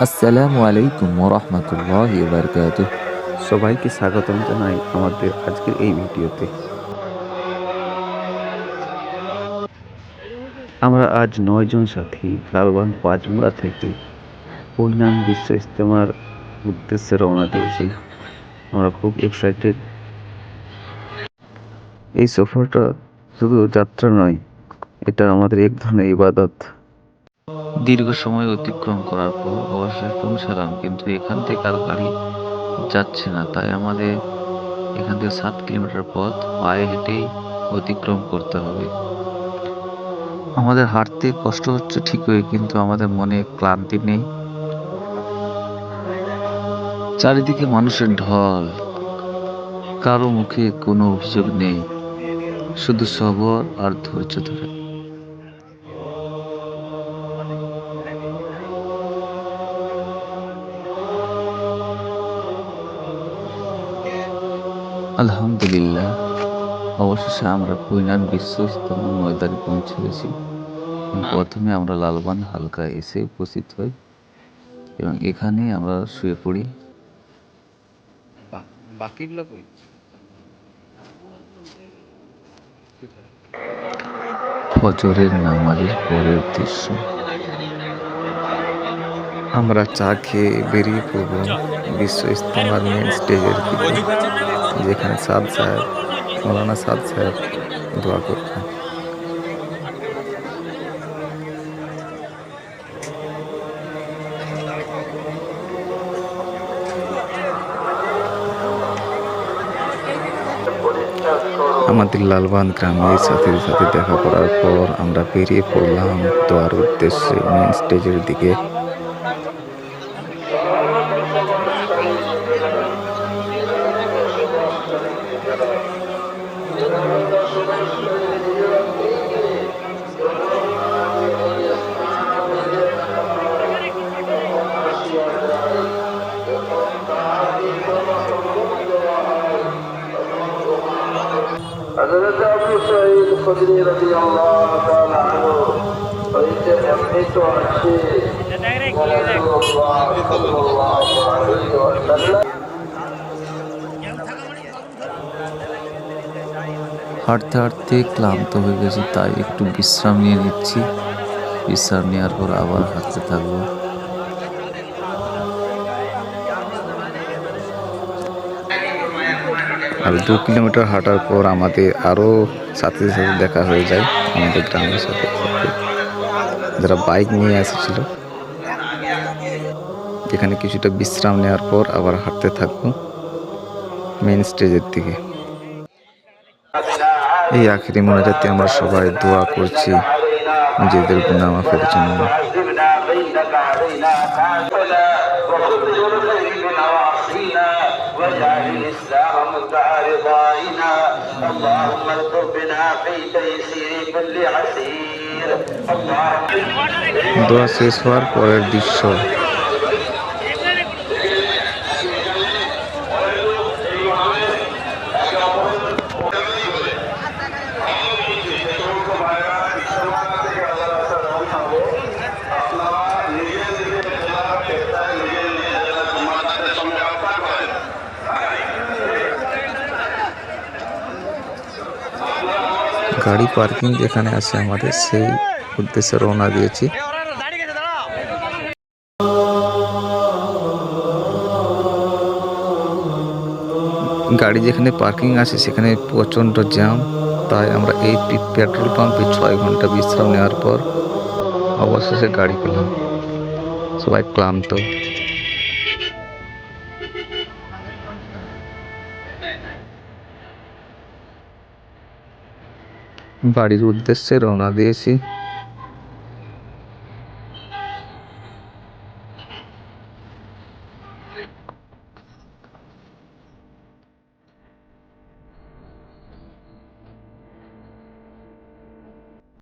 আসসালামু আলাইকুম ওরহমতুল্লাহি ওয়াবারকাতুহ। সবাইকে স্বাগতম জানাই আমাদের আজকের এই ভিডিওতে। আমরা আজ 9 জন সাথী লালবান পাঁচমুড়া থেকে পূর্ণাঙ্গ বিশ্ব ইজতেমার উদ্দেশ্যে রওনা দিয়েছি। আমরা খুব এক্সাইটেড। এই সফরটা শুধু যাত্রা নয়, এটা আমাদের এক ধরনের ইবাদত। দীর্ঘ সময় অতিক্রম করার পর অবশেষে পৌঁছালাম, কিন্তু এখান থেকে আর গাড়ি যাচ্ছে না। তাই আমাদের এখান থেকে 7 কিলোমিটার পথ পায়ে হেঁটেই অতিক্রম করতে হবে। আমাদের হাঁটতে কষ্ট হচ্ছে ঠিকই, কিন্তু আমাদের মনে ক্লান্তি নেই। চারিদিকে মানুষের ঢল, কারো মুখে কোনো অভিযোগ নেই, শুধু সবর আর ধৈর্য ধরে। আলহামদুলিল্লাহ, অবশেষে আমরা কুইনান বিশ্ব ইজতেমা ময়দানে পৌঁছে গেছি। প্রথমে আমরা লালবান হালকা এসে উপস্থিত হই এবং এখানেই আমরা শুয়ে পড়ি। বাকিগুলো কই? ফজরের নামাজের পরের দৃশ্য। আমরা চা খেয়ে বেরিয়ে পড়ব বিশ্ব ইজতেমার মেন স্টেজের দিকে, যেখানে সাদ সাহেব, মৌলানা সাদ সাহেব দোয়া করবেন। আমাদের লালবান গ্রামের সাথীদের সাথে দেখা করার পর আমরা বেরিয়ে পড়লাম দোয়ার উদ্দেশ্যে মেন স্টেজের দিকে। حضرت ابو سعيد الخدري رضي الله تعالى عنه হইতে এমনিত আছে রাসূলুল্লাহ সাল্লাল্লাহু আলাইহি ওয়াসাল্লাম। হাঁটতে হাঁটতে ক্লান্ত হয়ে গেছি, তাই একটু বিশ্রাম নিয়ে নিচ্ছি। বিশ্রাম নেওয়ার পর আবার হাঁটতে থাকবো। আর 2 কিলোমিটার হাঁটার পর আমাদের আরও সাথীদের সাথে দেখা হয়ে যায়, আমাদের গ্রামের সাথে যারা বাইক নিয়ে এসেছিল। এখানে কিছুটা বিশ্রাম নেওয়ার পর আবার হাঁটতে থাকবো মেন স্টেজের দিকে। এই আখেরি মোনাজাতে আমরা সবাই দোয়া করছি নিজেদের গুনাহ মাফের জন্য। واجعل الإسلام متعارضائنا اللهم ارزق بنا في تيسير كل عسير দোয়া শেষ হওয়ার পরের দৃশ্য। গাড়ি পার্কিং যেখানে আছে আমাদের, সেই উদ্দেশ্যে রওনা দিয়েছি। গাড়ি যেখানে পার্কিং আছে সেখানে প্রচণ্ড জ্যাম, তাই আমরা এই পেট্রোল পাম্পে 6 ঘন্টা বিশ্রাম নেওয়ার পর অবশেষে গাড়ি পেলাম। সবাই ক্লান্ত। বাড়ির উদ্দেশ্যে রওনা দিয়েছি।